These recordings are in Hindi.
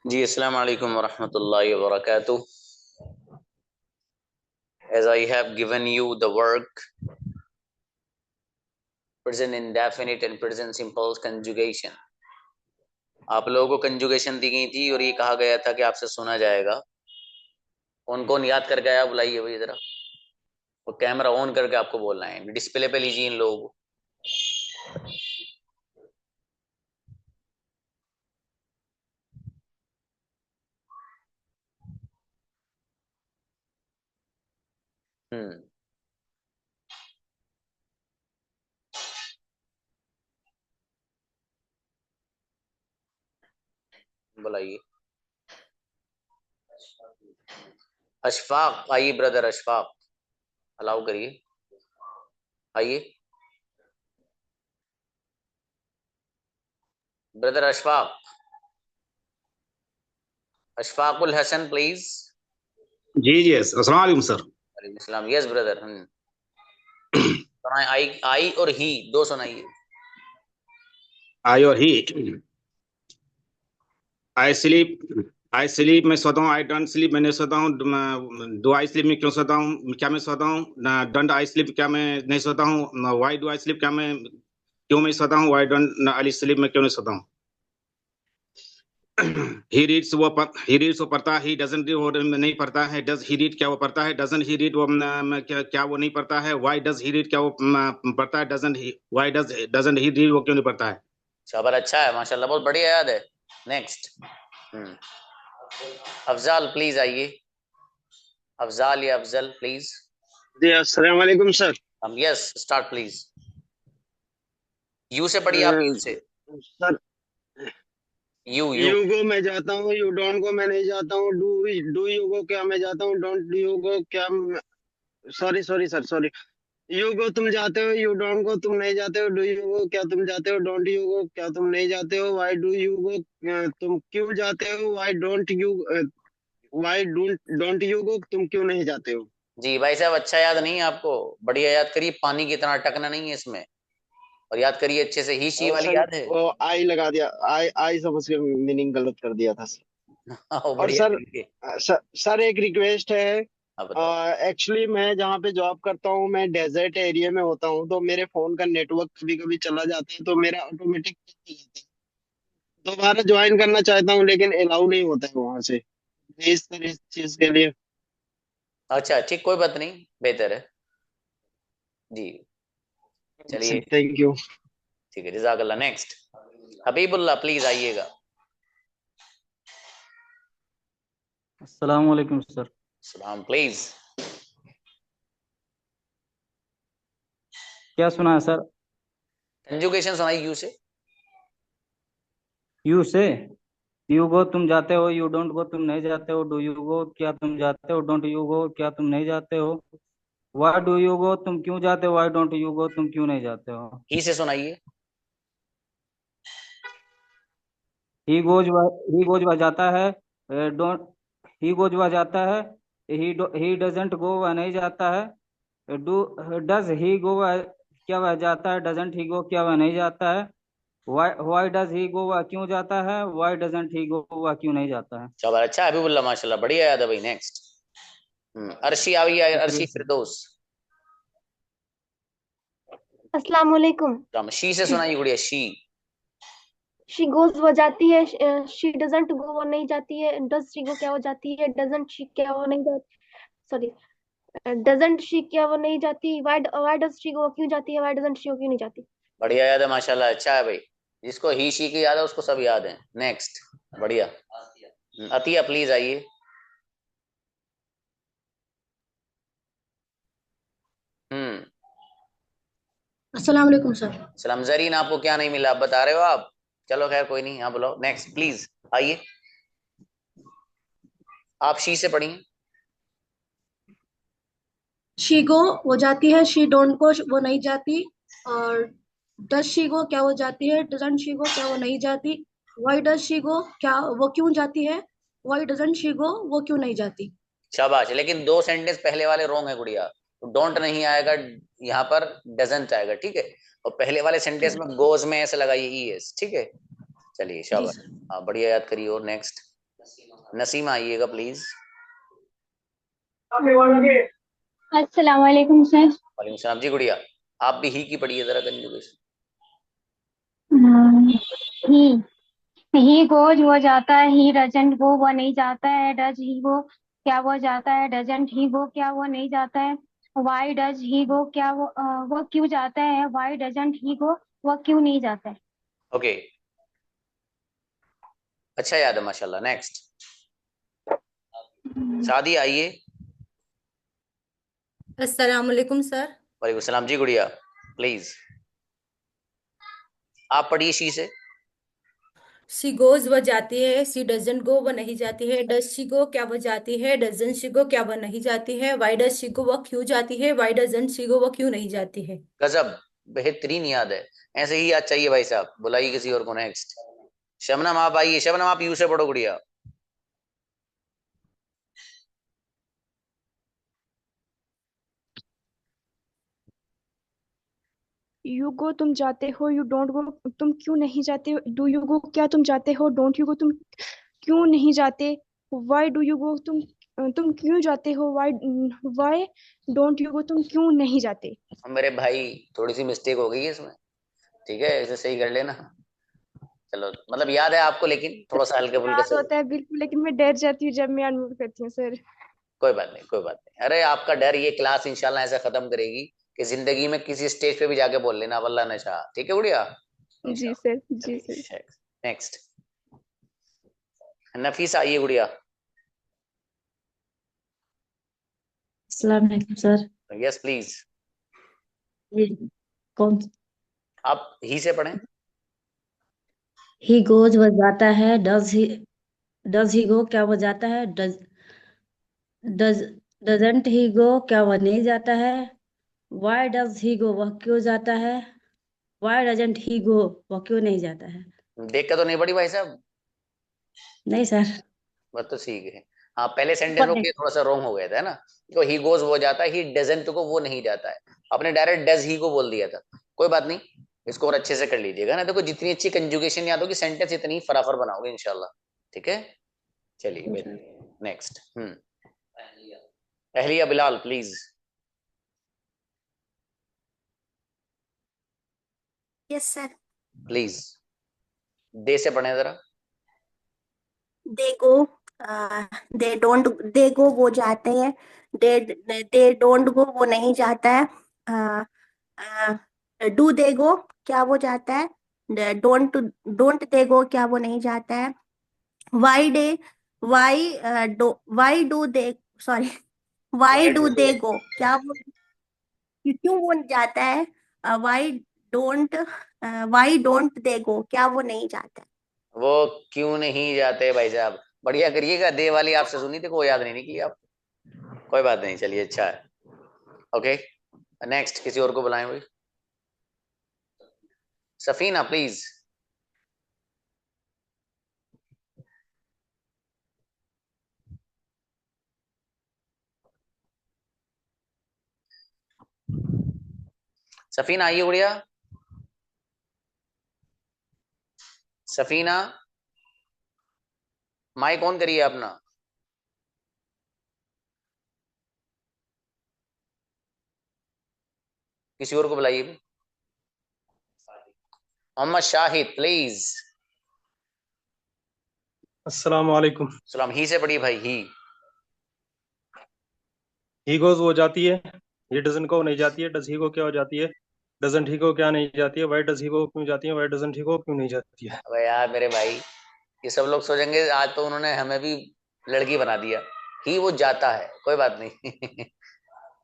जी अस्सलाम वालेकुम वरहमतुल्लाहि वबरकातुह। As I have given you the work present indefinite and present simple conjugation, आप लोगों को कंजुगेशन दी गई थी और ये कहा गया था कि आपसे सुना जाएगा। कौन कौन याद करके आया बुलाइए भाई जरा। वो कैमरा ऑन करके आपको बोलना है, डिस्प्ले पे लीजिए इन लोगों को। हम्म, बुलाइए। अशफाक आइए, ब्रदर अशफाक अलाउ करिए, आइए ब्रदर अशफाक। अशफाकुल हसन प्लीज। जी जी अस्सलाम वालेकुम सर। वालेकुम सलाम। Yes brother. सुनाए, आई आई और ही दो सुनाइए। आई और ही। आई स्लीप मैं सोता हूँ। आई डोंट स्लीप मैं नहीं सोता हूँ। डू आई स्लीप में क्यों सोता हूँ, क्या मैं सोता हूँ। डोंट आई स्लीप क्या मैं नहीं सोता हूँ। वाई डू आई स्लीप क्या मैं क्यों मैं सोता हूँ। वाई डोंट आई स्लीप मैं क्यों नहीं सोता हूँ। ही रीड्स वो पढ़ता है। ही डजंट रीड वो नहीं पढ़ता है। डज ही रीड क्या वो पढ़ता है। डजंट ही रीड वो क्या वो नहीं पढ़ता है। वाई डज ही रीड क्या वो पढ़ता है। Doesn't he why doesn't he read वो क्यों नहीं पढ़ता है। शाबाश, अच्छा है माशाल्लाह, बहुत बढ़िया याद है। नेक्स्ट। अफजाल प्लीज आइए। अफजाल या अफजल प्लीज। जी अस्सलाम वालेकुम सर। हम यस स्टार्ट प्लीज। यू से पढ़िए आप, यू से। Sir you. यू गो मैं जाता हूँ, यू डोंट गो मैं नहीं जाता हूँ। डू यू गो क्या मैं जाता हूँ, डोंट यू गो क्या। Sorry sorry sir sorry. You go तुम जाते हो, यू डोंट गो तुम नहीं जाते हो। डू यू गो क्या तुम जाते हो, डोंट यू गो क्या तुम नहीं जाते हो। वाई डू यू गो तुम क्यों जाते हो। वाई डोंट यू गो तुम क्यों नहीं जाते हो। जी भाई साहब, अच्छा याद नहीं है आपको? बढ़िया याद करिए, पानी की इतना अटकना नहीं है इसमें। और याद करिए अच्छे से, ही शी और वाली सर याद है। वो आई लगा दिया, आई आई समझ के मीनिंग गलत कर दिया था सर। हाँ, और बढ़िया सर करिए। सर एक रिक्वेस्ट है। हाँ बताओ। एक्चुअली मैं जहाँ पे जॉब करता हूँ, मैं डेजर्ट एरिया में होता हूँ, तो मेरे फोन का नेटवर्क कभी कभी चला जाता है, तो मेरा ऑटोमेटिक दोबारा ज्वाइन करना चाहता हूँ, लेकिन अलाउ नहीं होता है वहां से। इस चीज के लिए। अच्छा ठीक, कोई बात नहीं, बेहतर है। जी सर चलिए। Thank you. ठीक है, जज़ाकल्लाह। नेक्स्ट हबीबुल्लाह प्लीज आइएगा। अस्सलाम वालेकुम सर। सलाम प्लीज। क्या सुना है सर? कंजुगेशन सुनाई यू से। यू से। यू गो तुम जाते हो, यू डोंट गो तुम नहीं जाते हो। डू यू गो क्या तुम जाते हो, डोंट यू गो क्या तुम नहीं जाते हो। वाई डू यू गो तुम क्यों जाते हो, वाई डोंट यू गो तुम क्यों नहीं जाते हो। ही से सुनाइए। ही गोज वह जाता है। डोंट ही गोज वह जाता है। ही डजेंट गो वह नहीं जाता है। डू डज ही गो वह क्या वह जाता है। डजेंट ही गो क्या वह नहीं जाता है। वाई डज ही गो वह क्यों जाता है। वाई डजेंट ही गो वह क्यों नहीं जाता है। शाबाश, अच्छा हबीबुल्लाह माशाल्लाह, बढ़िया याद है भाई। नेक्स्ट। अर्शी आई, शुक्रिया अर्शी सर। फिरदौस। अस्सलाम वालेकुम। राम, शी से सुनाइए गुड़िया, शी। शी गोज वो जाती है, शी डजंट गो वो नहीं जाती है। डज शी गो क्या वो जाती है, डजंट शी क्या वो नहीं जाती। सॉरी, डजंट शी क्या वो नहीं जाती। Why why does she go वो क्यों जाती है, वाई डजंट शी वो क्यों नहीं जाती। बढ़िया याद है माशाल्लाह, अच्छा है भाई। जिसको ही शी की याद है उसको सब याद है। नेक्स्ट। बढ़िया। अतिया प्लीज आइए। हम्म। अस्सलाम वालेकुम सर। सलाम जरीन, आपको क्या नहीं मिला, आप बता रहे हो आप? चलो खैर कोई नहीं, हाँ बोलो। नेक्स्ट प्लीज आइए। आप शी से पढ़िए। शी गो वो जाती है, शी डोंट गो वो नहीं जाती। और डज शी गो क्या वो जाती है, डजंट शी गो क्या वो नहीं जाती। वाई डज शी गो क्या वो क्यों जाती है, वाई डजंट शी गो वो क्यों नहीं जाती। शाबाश, लेकिन दो सेंटेंस पहले वाले रॉन्ग है गुड़िया। तो डोंट नहीं आएगा यहाँ पर, डजंट आएगा, ठीक है। और पहले वाले सेंटेंस में गोज में ऐसे लगाइए ई एस, ठीक है। चलिए जी शाबाश। सर। हाँ बढ़िया याद करिए। और नेक्स्ट। नसीमा आइएगा प्लीज। अस्सलाम वालेकुम सर। वालेकुम सलाम जी गुड़िया, आप भी ही की पढ़िए जरा कंजुगेशन। ही गोज वो जाता है, ही डजंट गो वो नहीं जाता है, डज ही गो क्या वो जाता है, डजंट ही गो क्या वो नहीं जाता है, वाई डज ही गो क्या वो क्यों जाता है, वाई डजंट ही गो वो क्यों नहीं जाता है। ओके, अच्छा याद है माशाल्लाह। नेक्स्ट, शादी आइए। अस्सलाम वालेकुम सर। वालेकुम सलाम जी गुड़िया, प्लीज आप पढ़िए शी से। शी गोज वो जाती है, शी डजंट गो वो नहीं जाती है, डज शी गो क्या वो जाती है, डजंट शी गो क्या वो नहीं जाती है, वाई डज शी गो वो क्यों जाती है, वाई डजंट शी गो वो क्यों नहीं जाती है। गजब, बेहतरीन याद है। ऐसे ही याद चाहिए भाई साहब, बुलाइए किसी और को। नेक्स्ट, शबनम आप आइए। शबनम आप यू से पढ़ो गुड़िया। यू गो तुम जाते हो, यू डोंट गो तुम क्यों नहीं जाते, डू यू गो क्या तुम जाते हो, डोंट यू गो तुम क्यों नहीं जाते, वाई डू यू गो तुम क्यों जाते हो, वाई डोंट यू गो तुम क्यों नहीं जाते। मेरे भाई थोड़ी सी मिस्टेक हो गई है इसमें, ठीक है, इसे सही कर लेना। चलो, मतलब याद है आपको, लेकिन थोड़ा सा हल्के फुल्के याद से। होता है बिल्कुल, लेकिन मैं डर जाती हूँ जब मैं अनम्यूट करती हूँ सर। कोई बात नहीं, कोई बात नहीं। अरे आपका डर ये क्लास इंशाल्लाह ऐसे खत्म करेगी कि जिंदगी में किसी स्टेज पे भी जाके बोल लेना वल्लाह नशा। ठीक है गुड़िया, जी इंशाल्लाह। सर, जी सर। चलिए नेक्स्ट, नफीस आइए गुड़िया। अस्सलाम वालेकुम सर। यस प्लीज, ये कौन? आप ही से पढ़ें। ही गोज वो जाता है, डज ही गो क्या वो जाता है, डज डजंट ही गो क्या वह नहीं जाता है, वाई डज ही गो वह क्यों जाता है, वाई डजंट ही गो वह क्यों नहीं जाता है। देख कर तो नहीं पढ़ी भाई साहब। नहीं सर। बस तो ठीक है। हाँ, पहले सेंटेंस ऊपर में नहीं। ये थोड़ा सा रॉन्ग हो गया था ना। तो ही गोज वो जाता है, ही डजंट को वो नहीं जाता है। आपने डायरेक्ट डज ही को बोल दिया था। कोई बात नहीं, इसको और अच्छे से कर लीजिएगा ना। देखो जितनी अच्छी कंजुगेशन याद होगी, सेंटेंस इतनी फटाफट बनाओगे इंशाल्लाह। ठीक है, चलिए बेहतर। Next, Ahliya Bilal please. Yes sir. Please दे से पढ़े जरा। दे गो, दे डोंट, दे गो वो जाते हैं, दे दे डोंट गो वो नहीं जाता है, डू दे गो क्या वो जाता है, डोंट डोंट दे गो क्या वो नहीं जाता है, why they why why do they, sorry, why why do do they, they go क्या वो क्यों वो जाता है, why don't why don't they go क्या वो नहीं जाता है। वो क्यों नहीं जाते भाई साहब। बढ़िया करिएगा। दे वाली आपसे सुनी थी, कोई याद नहीं की आप। कोई बात नहीं, चलिए अच्छा है। ओके, नेक्स्ट किसी और को बुलाएं भाई। सफीना प्लीज। सफीना आइए गुड़िया। सफीना, माइक ऑन करिए अपना। किसी और को बुलाइए भी। मोहम्मद शाहिद प्लीज। अस्सलाम वालेकुम। सलाम, ही से पढ़िए भाई, ही गोज वो जाती है, ये डजन को नहीं जाती है, डज ही को क्या हो जाती है, डजंट ही को क्या नहीं जाती है, वाई डज ही को क्यों जाती है, वाई डजंट ही को क्यों नहीं जाती है। अबे यार मेरे भाई, ये सब लोग सोचेंगे आज तो उन्होंने हमें भी लड़की बना दिया। ही वो जाता है, कोई बात नहीं।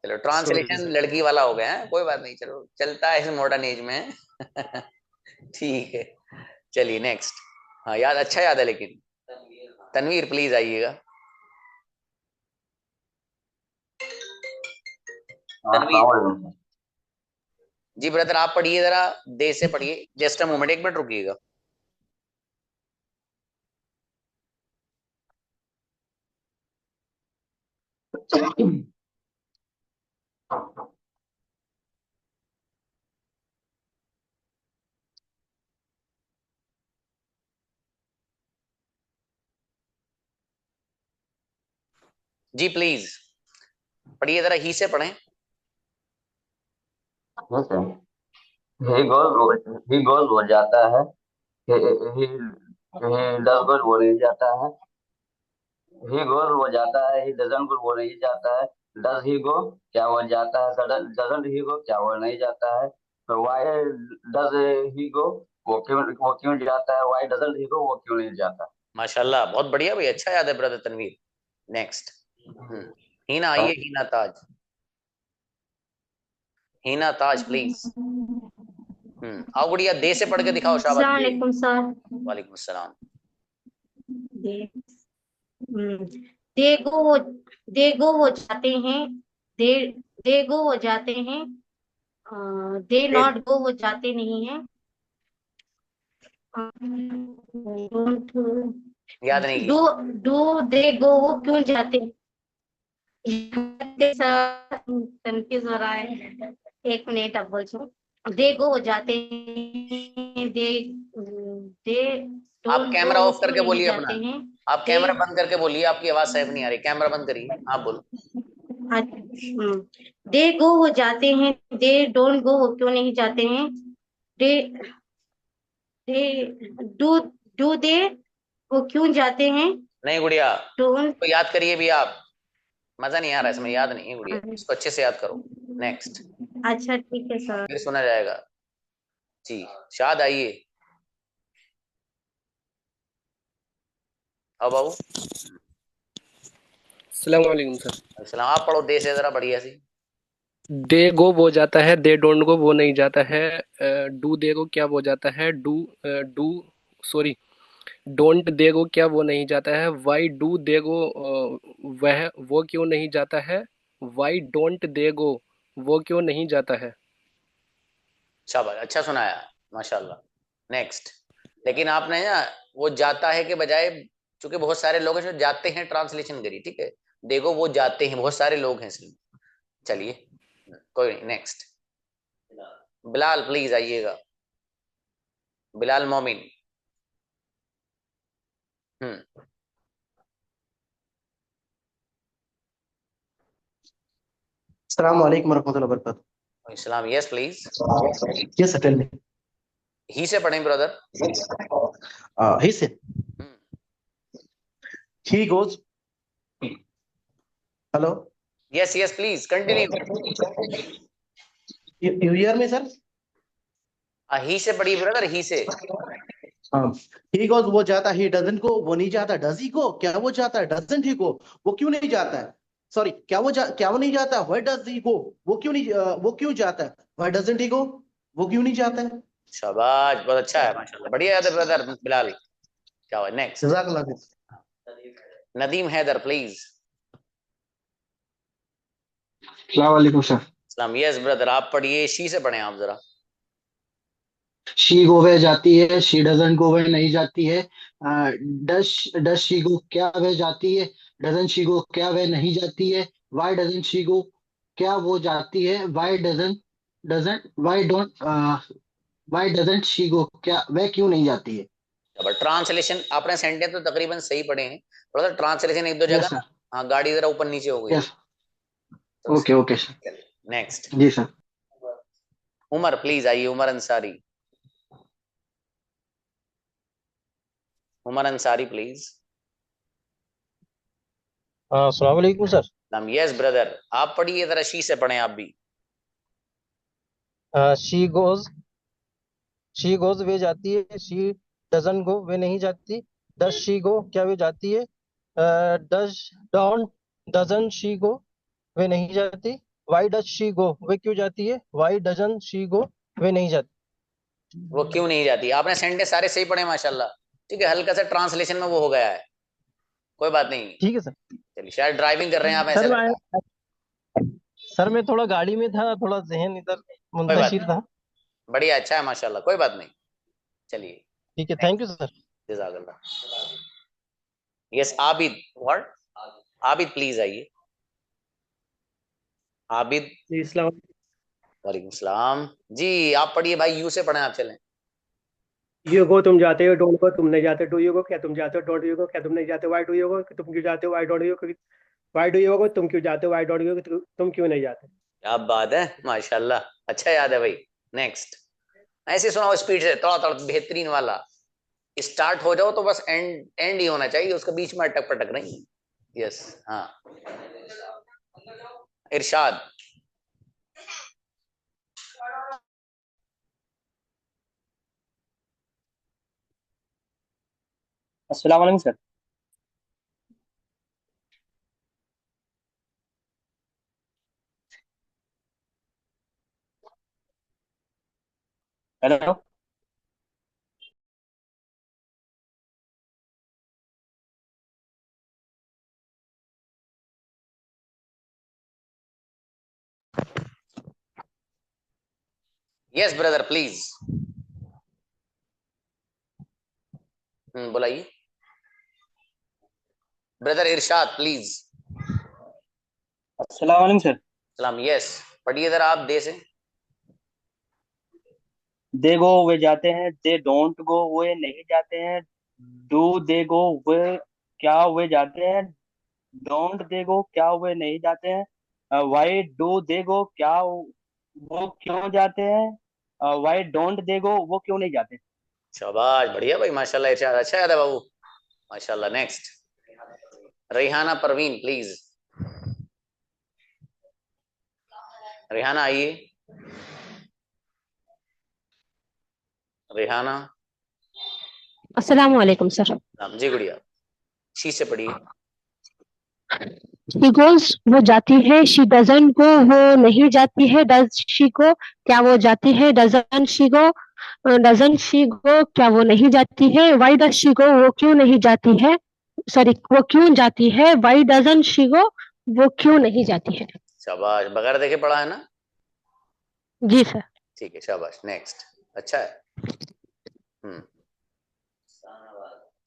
चलो सॉरी ट्रांसलेशन सर। लड़की वाला हो गया है, कोई बात नहीं, चलो चलता है इस मॉडर्न एज में। ठीक है, चलिए नेक्स्ट। हाँ याद, अच्छा याद है लेकिन। तनवीर प्लीज आइएगा। तनवीर जी ब्रदर, आप पढ़िए जरा, दे से पढ़िए। जस्ट अ मोमेंट, एक मिनट रुकिएगा। जी प्लीज पढ़िए जरा, ही से पढ़ें। ही गोज हो जाता है, ही डज गोज वो नहीं जाता है, ही गोज वो जाता है, ही डजंट गो वो नहीं जाता है, डज ही गो क्या वो जाता है, डजंट ही गो क्या वो नहीं जाता है, तो वाई डज ही गो वो क्यों जाता है, वाई डजंट ही गो वो क्यों नहीं जाता। माशाल्लाह, बहुत बढ़िया भाई, अच्छा याद है ब्रदर तनवीर। नेक्स्ट हीना आइए, हीना ताज, हीना ताज प्लीज। आओ गुड़िया, दे से पढ़ के दिखाओ, शाबाश। अस्सलाम वालेकुम सर। वालेकुम अस्सलाम। देगो वो जाते हैं, दे देगो वो जाते हैं, दे नॉट गो वो जाते नहीं हैं, याद नहीं डू डू दे गो वो क्यों जाते कंफ्यूज हो रहा है, एक मिनट अब बोल छो। दे गो वो जाते हैं, दे आप कैमरा ऑफ करके बोलिए अपना, जाते हैं, आप कैमरा बंद करके बोलिए, आपकी आवाज साफ नहीं आ रही, कैमरा बंद करिए, आप बोलो। दे गो वो जाते हैं, दे डोंट गो वो क्यों नहीं जाते हैं, दे दे डू डू दे वो क्यों जाते हैं, नहीं गुड़िया, डोंट तो याद करिए भी आप, मजा नहीं आ रहा है इसमें, याद नहीं है गुड़िया, इसको अच्छे से याद करो। नेक्स्ट। अच्छा ठीक है सर। फिर सुना जाएगा जी। शाद आइए, आओ बाबू। अस्सलाम वालेकुम सर। सलाम। आप पढ़ो दे से जरा बढ़िया सी। दे गो वो जाता है, दे डोंट गो वो नहीं जाता है, डू दे गो क्या वो जाता है, do sorry don't they go क्या वो नहीं जाता है, वाई डू दे गो वह वो क्यों नहीं जाता है, वाई डोंट दे गो वो क्यों नहीं जाता है। शाबाश, अच्छा सुनाया, माशाल्लाह। नेक्स्ट। लेकिन आपने ना वो जाता है के बजाय, चूंकि बहुत सारे लोग हैं जो जाते हैं, ट्रांसलेशन करी, ठीक है। देखो वो जाते हैं, बहुत सारे लोग हैं इसलिए। चलिए कोई नहीं। नेक्स्ट बिलाल प्लीज आइएगा, बिलाल मोमिन। अस्सलाम वालेकुम रहमतुल्लाहि व बरकातहू। Islam, yes please. Yes tell me. ही से पढ़ें ब्रदर। ही से he goes, hello, yes yes please continue. you hear me sir? ही से पढ़िए ब्रदर, ही से। he goes वो जाता, he doesn't go वो नहीं जाता, does he go क्या वो जाता है, doesn't he go वो क्यों नहीं जाता है, सॉरी क्या वो नहीं जाता है, why does he go वो क्यों नहीं वो क्यों जाता है, why doesn't he go वो क्यों नहीं जाता है। शाबाश, बहुत अच्छा है माशाल्लाह, बढ़िया याद है ब्रदर बिलाल, क्या हुआ। Next Nadeem Haider please. अस्सलाम वालेकुम सर। सलाम। यस ब्रदर, आप पढ़िए, शी से पढ़ें आप जरा। शी गो वे जाती है, शी डजंट गो वे नहीं जाती है, डज शी गो क्या वे जाती है, डजंट शी गो क्या वे नहीं जाती है, वाई डजंट शी गो क्या वो जाती है, वाई डजंट शी गो क्या वे क्यों नहीं जाती है। ट्रांसलेशन आपने सेंटेंस तो तकरीबन सही पढ़े हैं, थोड़ा सा ट्रांसलेशन एक दो जगह हाँ गाड़ी जरा ऊपर नीचे हो गई। Okay okay sir. नेक्स्ट जी सर। उमर प्लीज आइए, उमर अंसारी। उमर अंसारी प्लीज। अस्सलाम वालेकुम सर। यस ब्रदर, आप पढ़िए जरा, शी से पढ़ें आप भी। शी गोज वे जाती है, शी डजंट गो वे नहीं जाती, डज शी गो क्या वे जाती है, डजंट शी गो वे नहीं जाती, वाई डज शी गो वे क्यों जाती है, वाई डजंट शी गो वे नहीं जाती। वो क्यों नहीं जाती। आपने सेंटेंस सारे सही पढ़े माशाल्लाह, ठीक है। हल्का सा ट्रांसलेशन में वो हो गया है, कोई बात नहीं। ठीक है सर। चलिए, शायद ड्राइविंग कर रहे हैं आप, ऐसे लगता है। सर मैं थोड़ा गाड़ी में था, थोड़ा जहन इधर मुंतशिर था। बढ़िया, अच्छा है माशाल्लाह, कोई बात नहीं। चलिए ठीक है, थैंक यू सर। जज़ाकल्लाह। Yes Abid, what Abid please आइए। आबिद। वालेकुम सलाम जी, आप पढ़िए भाई, यू से पढ़ें आप, चलें। यू गो तुम जाते हो, डोंट गो तुम नहीं जाते, डू यू गो क्या तुम जाते हो, डोंट यू गो क्या तुम नहीं जाते, वाई डू यू गो तुम क्यों जाते हो, Y don't you why do you go, तुम क्यों जाते हो, वाई डोंट यू गो, तुम क्यों नहीं जाते। क्या बात है, माशाल्लाह, अच्छा याद है भाई। नेक्स्ट, ऐसे सुनाओ स्पीड से, थोड़ा थोड़ा बेहतरीन वाला। स्टार्ट हो जाओ तो बस एंड एंड ही होना चाहिए, उसके बीच में अटक पटक नहीं। यस, हाँ, इरशाद। अस्सलाम वालेकुम sir. Hello. Yes brother please. बुलाइए ब्रदर इरशाद प्लीज। अस्सलाम वालेकुम सर। सलाम। यस, पढ़िए जरा आप दे से। दे गो वे जाते हैं, दे डोंट गो वे नहीं जाते हैं, डू दे गो वे क्या वे जाते हैं, डोंट दे गो क्या वे नहीं जाते हैं, वाई डू दे गो क्या वो क्यों जाते हैं, वाई डोंट दे गो वो क्यों नहीं जाते। शाबाश, बढ़िया भाई, माशाल्लाह इरशाद, अच्छा याद है बाबू, माशाल्लाह। Next, Rehana Parveen please. रेहाना आइए। रेहाना। अस्सलाम वालेकुम सर। जी गुड़िया, शी से पढ़िए। शी गोज वो जाती है, शी डजंट गो वो नहीं जाती है, डज शी गो क्या वो जाती है, doesn't she go doesn't she go क्या वो नहीं जाती है, वाई डज शी गो वो क्यों नहीं जाती है, सॉरी वो क्यों जाती है, वाई डजंट शी गो वो क्यों नहीं जाती है। शाबाश, बगैर देखे पढ़ा है ना? जी सर। ठीक है, शाबाश। नेक्स्ट, अच्छा है।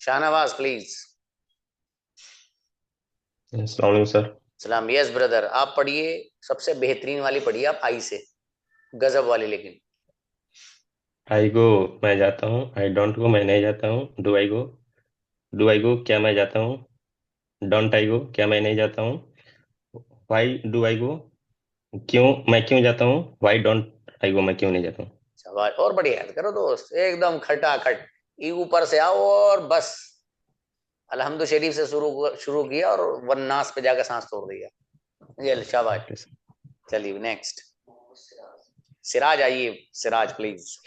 शाहनवाज प्लीज। सर। सलाम। यस ब्रदर, आप पढ़िए, सबसे बेहतरीन वाली पढ़िए आप, आई से, गजब वाली। लेकिन आई गो मैं जाता हूँ, आई डोंट गो मैं नहीं जाता हूँ, डू आई गो क्या मैं जाता हूँ, डोंट आई गो क्या मैं नहीं जाता हूँ, वाई डू आई गो क्यों जाता हूँ, वाई डोंट आई गो मैं क्यों नहीं जाता हूँ। शाबाश, और बढ़िया याद करो दोस्त, एकदम खटाखट, ई ऊपर से आओ और बस अलहम्दु शरीफ से शुरू किया और वन्नास पे जाकर सांस तोड़ दिया। ये शाबाश। चलिए नेक्स्ट, सिराज आइए, Siraj please.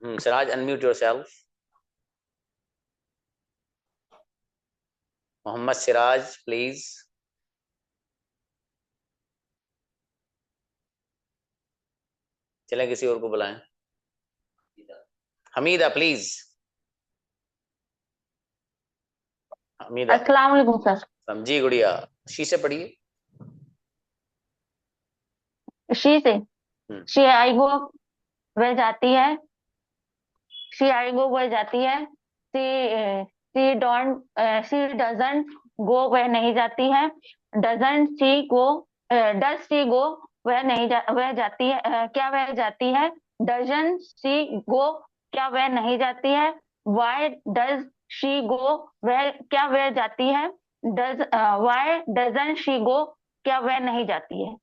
Siraj unmute yourself. Mohammad Siraj please. चलें किसी और को बुलाएं। हमीदा प्लीज। हमीदा। अस्सलाम वालेकुम सर। समझी गुड़िया, शी से पढ़िए। शी से, शी आई गो वह जाती है, शी आई गो वह जाती है, शी डजंट गो वह नहीं जाती है, doesn't she go does she गो वह नहीं वह जाती है, क्या वह जाती है, डजंट शी गो क्या वह नहीं जाती है, वाई डज शी गो वह क्या वह जाती है, वाई डजंट शी गो क्या वह नहीं जाती है।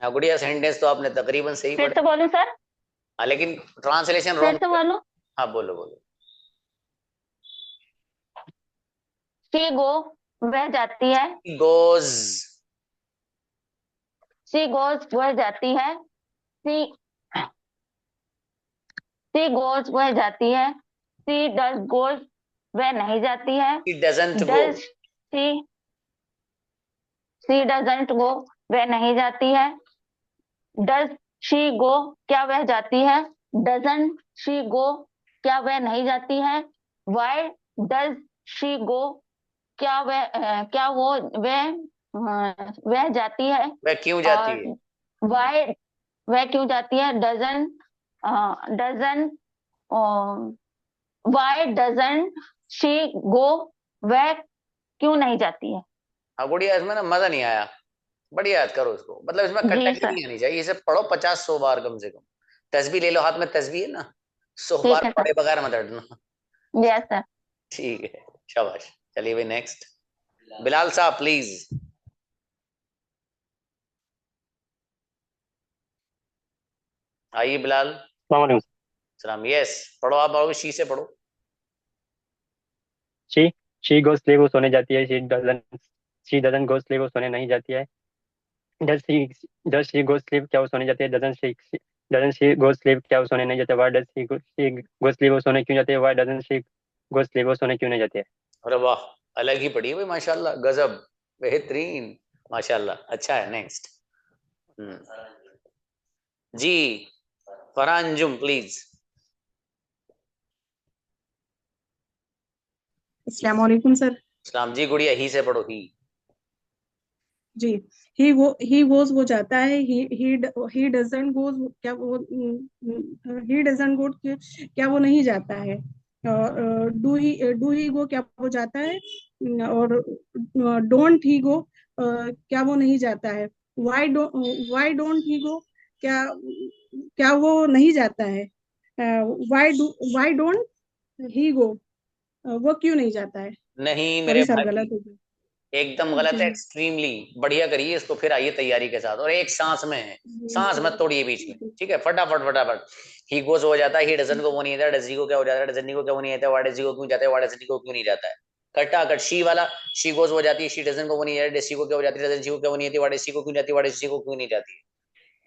हाँ गुड़िया, सेंटेंस तो आपने तकरीबन सही फिर से बोलूं सर? हाँ, लेकिन ट्रांसलेशन फिर रॉन्ग। से बोलूं? हाँ बोलो बोलो। शी गो वह जाती है, गोज, शी गोज वह जाती है, शी गोज वह जाती है, शी डज गोज वह नहीं जाती है, doesn't go, does she doesn't go वह नहीं जाती है, डज शी गो क्या वह जाती है, डजंट शी गो क्या वह नहीं जाती है, वाई डज शी गो क्या वो वह जाती है, वह क्यों जाती है, वाई वह क्यों जाती है, वाई डजंट शी गो वह क्यों नहीं जाती है। हाँ गुड़िया, इसमें ना मजा नहीं आया, बढ़िया याद करो इसको, मतलब इसमें कटक नहीं आनी चाहिए, इसे पढ़ो 50-100 बार कम से कम। तस्बीह ले लो हाथ में, तस्बीह है ना, 100 बार पढ़े बगैर मत हटना। Yes sir. ठीक है, शाबाश। चलिए भाई नेक्स्ट, बिलाल साहब प्लीज। आइए बिलाल। सलाम। यस, पढ़ो आप, पढ़ो, शी से पढ़ो। शी गोes स्लीप, वो सोने जाती है। शी डजंट गो स्लीप, वो सोने नहीं जाती है। डज शी गो स्लीप, क्या वो सोने जाती है। डजंट शी गो स्लीप, क्या वो सोने नहीं जाती है। Why does she go sleep, वो सोने क्यों जाती है। Why doesn't she go sleep, वो सोने क्यों नहीं जाती है। अरे वाह, अलग ही पढ़ी है भाई, माशाल्लाह, गजब, बेहतरीन, माशाल्लाह, अच्छा है। नेक्स्ट जी, फरहान अंजुम प्लीज। अस्सलाम वालेकुम सर। सलाम जी। गुड़िया ही से पढ़ो, ही। जी, ही गोज वो जाता है। ही डजंट गोज, क्या वो ही डजंट गो, क्या वो नहीं जाता है। डू ही गो, क्या वो जाता है। और डोंट ही गो, क्या वो नहीं जाता है। वाई डोंट ही गो, क्या क्या वो नहीं जाता है। वाई डोंट ही गो, वो क्यों नहीं जाता है। नहीं मेरे सॉरी सर, भाई, गलत हो गया। एकदम गलत है, जी एक्सट्रीमली बढ़िया करिए इसको। फिर आइए तैयारी के साथ, और एक सांस में है, सांस मत तोड़िए बीच में, ठीक है। फटाफट फटाफट। ही गोज हो जाता है, ही डजन को वो नहीं आता है। डजी को क्या हो जाता है, डजनी को क्या वो नहीं आता है। वाई डजी को क्यों जाता है, वाई डजनी को क्यों नहीं जाता है। कट्टा कट शी वाला, शी गोज हो जाती है, शी डजन को वो नहीं जाती, डसी को क्या हो जाती है, डजन शी को क्या वो नहीं आती, वाई डसी को क्यों जाती है, वाई डसी को क्यों नहीं जाती है।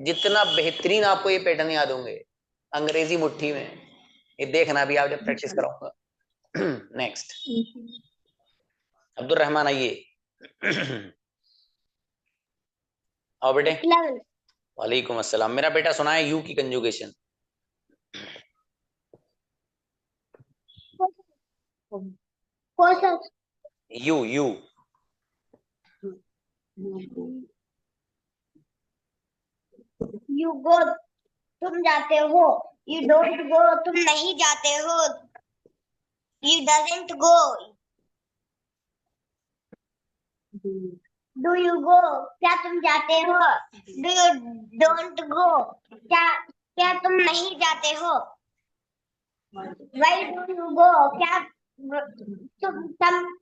जितना बेहतरीन आपको ये पैटर्न याद होंगे, अंग्रेजी मुट्ठी में, ये देखना भी आप जब प्रैक्टिस कराऊंगा। नेक्स्ट, अब्दुल रहमान आइए। आओ बेटे। वालेकुम अस्सलाम। मेरा बेटा सुना है यू की conjugation. You you you go, तुम जाते हो। यू डोंट गो, तुम नहीं जाते हो। You doesn't go. Do you go, क्या तुम जाते हो। डू यू डोंट गो, क्या क्या तुम नहीं जाते हो। वाई डू यू गो, क्या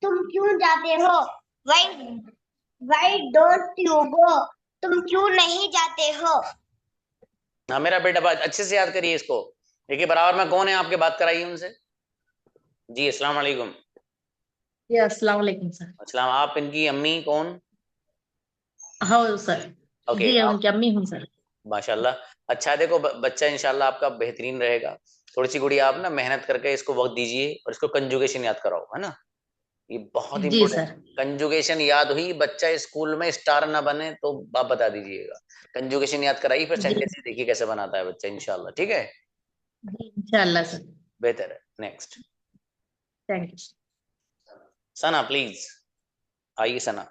तुम क्यों जाते हो। वाई डोंट यू गो, तुम क्यों नहीं जाते हो। हाँ मेरा बेटा, बात अच्छे से याद करिए इसको। देखिए बराबर में कौन है आपके, बात कराइए उनसे। जी अस्सलाम वालेकुम। अस्सलाम वालेकुम सर। अस्सलाम। आप इनकी अम्मी कौन। हाँ सर। ओके, जी, आप उनकी अम्मी हूँ सर। माशाल्लाह। अच्छा देखो, बच्चा इंशाल्लाह आपका बेहतरीन रहेगा। थोड़ी सी गुड़िया आप ना मेहनत करके इसको वक्त दीजिए, और इसको कंजुगेशन याद कराओ, है ना। ये बहुत जी इंपॉर्टेंट। सर। कंजुगेशन याद हुई, बच्चा स्कूल में स्टार ना बने तो आप बता दीजिएगा। कंजुगेशन याद कराइए, फिर जी सेंटेंस देखिए कैसे बनाता है बच्चा, इंशाल्लाह, ठीक है। इंशाल्लाह सर। बेहतर है। Next, thank you. Sana please. आइए सना।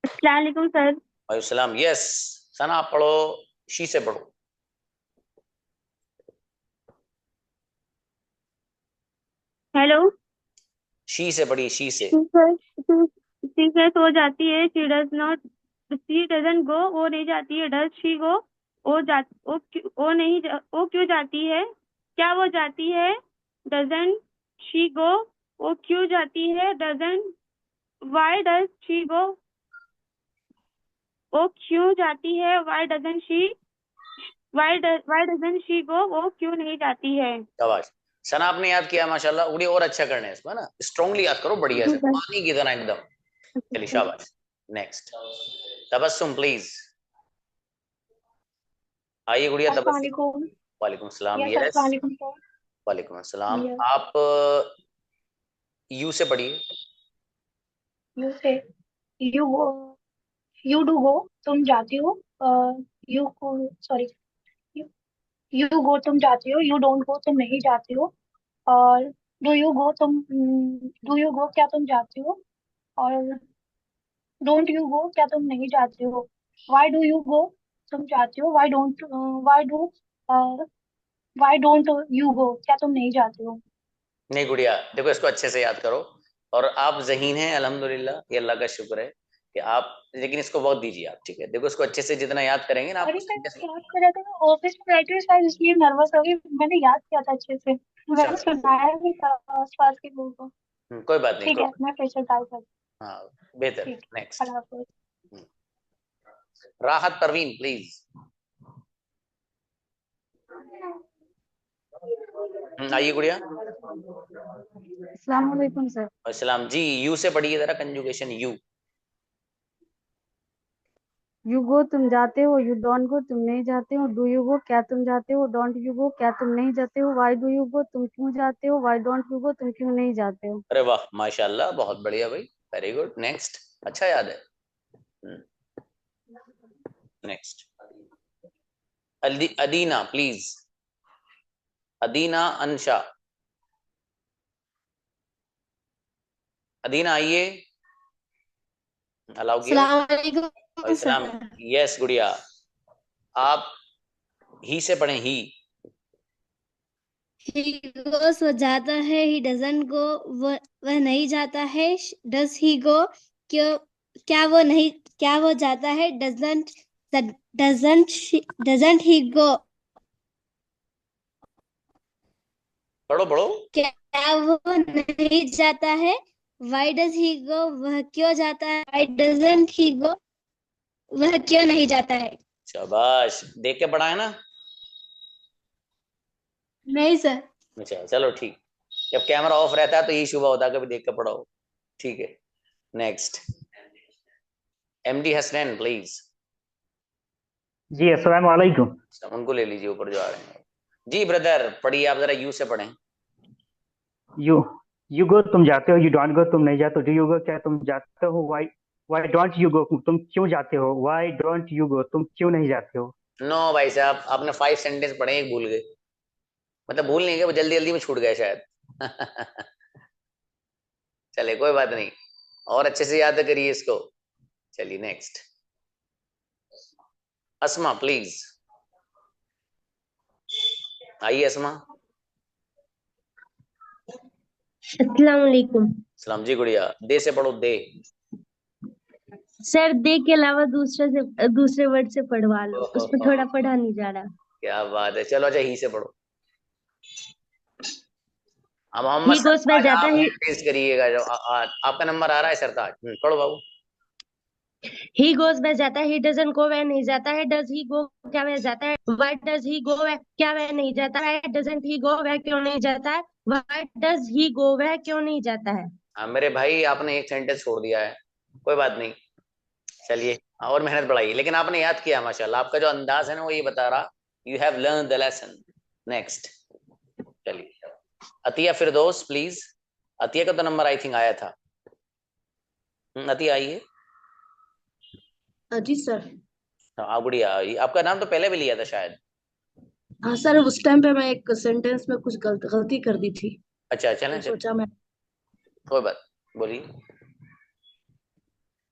अस्सलाम वालेकुम सर। वालेकुम सलाम। यस, सना आप पढ़ो, शी से पढ़ो। हेलो। शी से पढ़िए, शी से। ठीक है, सो जाती है। She does not, she doesn't go, वो नहीं जाती है। डज शी गो, वो नहीं वो क्यों जाती है। क्या वो जाती है। डजंट शी गो, वो क्यों जाती है। Doesn't, Y does she go, वो क्यों जाती है। वाई डजंट शी गो, वो क्यों नहीं जाती है। शाबाश सना, आपने याद किया माशाल्लाह। उड़ी और अच्छा करना है इसको, है ना। स्ट्रांगली याद करो, बढ़िया से, पानी की तरह एकदम। चलिए शाबाश। Next, Tabassum please. आइए गुड़िया, अस्सलाम तबस्सुम। वालेकुम। वालेकुम सलाम। यस, यस, अस्सलाम वालेकुम सर। वालेकुम अस्सलाम। यस, आप यू से पढ़िए। यू से, you go, you do go, तुम जाते हो। यू सॉरी, यू गो, तुम जाते हो। यू डोंट गो, तुम नहीं जाते हो। और डू यू गो, क्या तुम जाते हो। और डोंट यू गो, क्या तुम नहीं जाते हो। वाई डू यू गो, तुम जाते हो। वाई डोंट यू गो, क्या तुम नहीं जाते हो। नहीं गुड़िया, देखो इसको अच्छे से याद करो। और आप ज़हीन हैं अल्हम्दुलिल्लाह, ये अल्लाह का शुक्र है कि आप, लेकिन इसको वक्त दीजिए आप, ठीक है। देखो इसको अच्छे से जितना याद करेंगे ना, अरे आपको सर, सेंटेंस। याद कर रहा था, ऑफिस में बैठी हुई शायद, इसलिए नर्वस हो गई। मैंने याद किया था अच्छे से। मैंने सुनाया भी था आसपास के लोगों को। कोई बात नहीं, ठीक कोई है, मैं फिर से ट्राई कर। हाँ बेहतर। ठीक, नेक्स्ट अल्लाह हाफिज। राहत परवीन प्लीज। आइए गुड़िया। अस्सलाम वालेकुम सर। अस्सलाम जी। यू से पढ़िए जरा कंजुगेशन यू। यू गो तुम जाते हो, यू डोंट गो तुम नहीं जाते हो, डू यू गो क्या तुम जाते हो, डोंट यू गो क्या तुम नहीं जाते हो, वाई डू यू गो तुम क्यों जाते हो, वाई डोंट यू गो तुम क्यों नहीं जाते हो। अरे वाह माशाल्लाह, बहुत बढ़िया भाई, वेरी गुड। नेक्स्ट, अच्छा याद है। Next Adina please. अदीना अंशा। अदीना आइए, अलाउ किया। अस्सलाम वालेकुम इस्लाम। सर। यस गुड़िया, आप ही से पढ़ें ही। ही गोस वो जाता है, ही डजंट गो वह नहीं जाता है, डज ही गो क्यों क्या वो नहीं क्या वो जाता है, डजंट डजंट ही गो पढ़ो पढ़ो। क्या वो नहीं जाता है, वाई डज ही गो वह क्यों जाता है, वाई डजंट ही गो वह क्यों नहीं जाता है। शाबाश, देख के पढ़ा है ना। नहीं सर। अच्छा चलो ठीक, जब कैमरा ऑफ रहता है तो यही शुभ होता है, कभी देख के पढ़ाओ। ठीक है। Next MD Hasnain please. जी अस्सलाम वालेकुम। उनको ले लीजिए ऊपर जो आ रहे हैं। जी ब्रदर पढ़िए, आप जरा यू से पढ़ें। यू गो तुम जाते हो, यू डोंट गो तुम नहीं जाते हो, डू यू गो क्या तुम जाते हो, why why don't you go तुम क्यों जाते हो, वाई डोंट यू गो तुम क्यों नहीं जाते हो। नो भाई साहब, आपने 5 सेंटेंस पढ़े, एक भूल गए। मतलब भूल नहीं गए, वो जल्दी जल्दी में छूट गए शायद। चले कोई बात नहीं, और अच्छे से याद करिए इसको। चलिए नेक्स्ट अस्मा प्लीज। आइए अस्मा। अस्सलाम वालेकुम सलाम जी गुड़िया, दे से पढ़ो, दे। सर। दे के अलावा दूसरे वर्ड से पढ़वा लो, उस पर थोड़ा पढ़ा नहीं जा रहा। क्या बात है, चलो अच्छा ही से पढ़ो। अब ही मोहम्मद गोस में सरताज जाता आप है, टेस्ट करिएगा, जो आपका नंबर आ रहा है सरताज। पढ़ो बाबू। ही गोस में जाता है, ही डजंट गो वह नहीं जाता है, डज ही गो क्या वह जाता है, व्हाई डज ही गो वह क्या वह नहीं जाता है, डजंट ही गो वह क्यों नहीं जाता है, व्हाई डज ही गो वह क्यों नहीं जाता है। हाँ मेरे भाई, आपने एक सेंटेंस छोड़ दिया है, कोई बात नहीं। चलिए और मेहनत बढ़ाइए, लेकिन आपने याद किया माशाल्लाह, आपका जो अंदाज है ना वो ये बता रहा, you have learn the lesson. Next चलिए अतिया फिरदौस प्लीज। अतिया का तो नंबर आई थिंक आया था। अतिया आइए। जी सर। हाँ गुड़िया, आपका नाम तो पहले भी लिया था शायद। हाँ सर, उस टाइम पे मैं एक सेंटेंस में कुछ गलती कर दी थी, अच्छा तो चलें, सोचा मैं। कोई बात, बोलिए।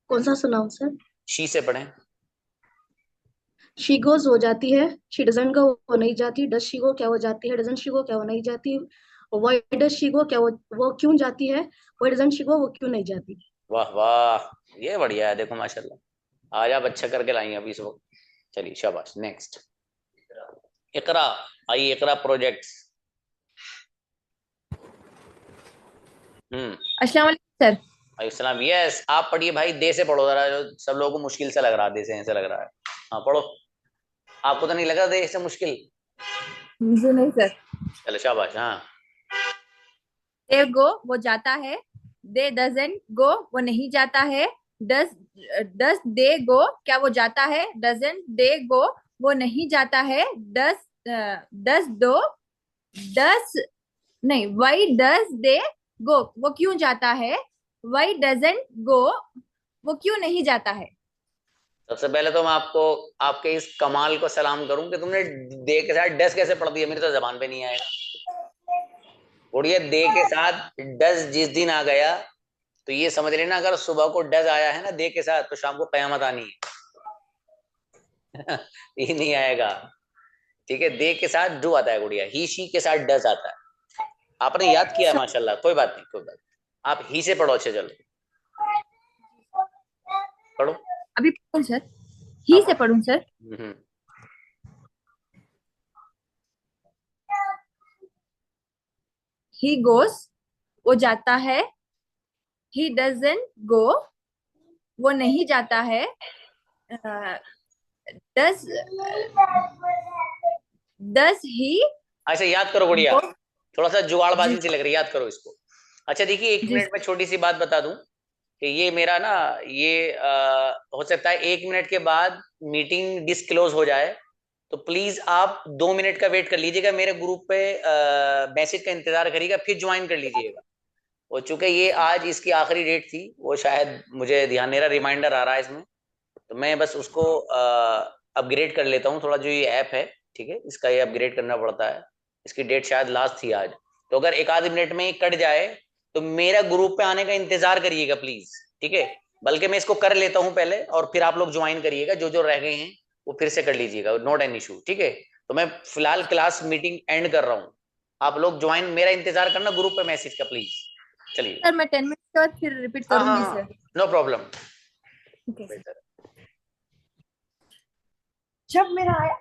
कौन सा सुनाऊं सर। शी से पढ़ें। शी गोज हो जाती है, शी डजंट गो वो नहीं जाती, डज शी गो क्या वो जाती है, डजंट शी गो क्या वो नहीं जाती, व्हाई डज शी गो क्या वो क्यों जाती है, व्हाई डजंट शी गो वो क्यों नहीं जाती। वाह वाह, ये बढ़िया है, देखो माशाल्लाह, आज आप अच्छा करके लाई हैं अभी इस वक्त। चलिए शाबाश। नेक्स्ट इकरा। आइए इकरा प्रोजेक्ट्स। अस्सलाम वालेकुम सर। अस्सलाम। यस आप पढ़िए भाई, दे से पढ़ो जरा, जो सब लोगों को मुश्किल से लग रहा है, दे से ऐसे लग रहा है। हाँ पढ़ो, आपको तो नहीं लगा दे से मुश्किल। मुझे नहीं सर। चलो शाबाश। हाँ दे गो वो जाता है, दे डजंट गो वो नहीं जाता है, डज डज दे गो क्या वो जाता है, डजंट दे गो वो नहीं जाता है, डज दो डज नहीं, वाई डज दे गो वो क्यों जाता है, वाई डजंट गो वो क्यों नहीं जाता है। सबसे पहले तो मैं आपको आपके इस कमाल को सलाम करूं कि तुमने दे के साथ डस कैसे पढ़ दिया, मेरी तो जबान पे नहीं आएगा। उड़िए दे के साथ डस जिस दिन आ गया तो ये समझ लेना, अगर सुबह को डस आया है ना दे के साथ, तो शाम को कयामत आनी है। ये नहीं आएगा, ठीक है। दे के साथ डू आता है गुड़िया, ही शी के साथ डस आता है। आपने याद किया है माशाल्लाह, कोई बात नहीं, कोई बात नहीं। आप ही से पढ़ो, अच्छे चलो पढ़ो। अभी पढ़ूं सर, ही से पढ़ूं सर। ही गोस वो जाता है, ही डजंट गो वो नहीं जाता है, डज ही। अच्छा याद करो गुड़िया, थोड़ा सा जुगाड़बाजी से लग रही है, याद करो इसको। अच्छा देखिए, एक मिनट में छोटी सी बात बता दूं कि ये मेरा ना ये हो सकता है 1 मिनट के बाद मीटिंग डिस्क्लोज हो जाए, तो प्लीज आप 2 मिनट का वेट कर लीजिएगा, मेरे ग्रुप पे मैसेज का इंतजार करिएगा, फिर ज्वाइन कर लीजिएगा। वो चूंकि ये आज इसकी आखिरी डेट थी, वो शायद मुझे ध्यान नहीं रहा, रिमाइंडर आ रहा है इसमें, तो मैं बस उसको अपग्रेड कर लेता हूँ थोड़ा। जो ये ऐप है, ठीक है, इसका ये अपग्रेड करना पड़ता है, इसकी डेट शायद लास्ट थी आज, तो अगर 1 आध मिनट में कट जाए तो मेरा ग्रुप पे आने का इंतजार करिएगा प्लीज, ठीक है। बल्कि मैं इसको कर लेता हूँ पहले, और फिर आप लोग ज्वाइन करिएगा, जो जो रह गए हैं वो फिर से कर लीजिएगा, नॉट एन इशू, ठीक है। तो मैं फिलहाल क्लास मीटिंग एंड कर रहा हूँ, आप लोग ज्वाइन, मेरा इंतजार करना ग्रुप पे मैसेज का प्लीज। चलिए सर मैं 10 मिनट के बाद फिर रिपीट करूंगी सर। No problem. जब मेरा आया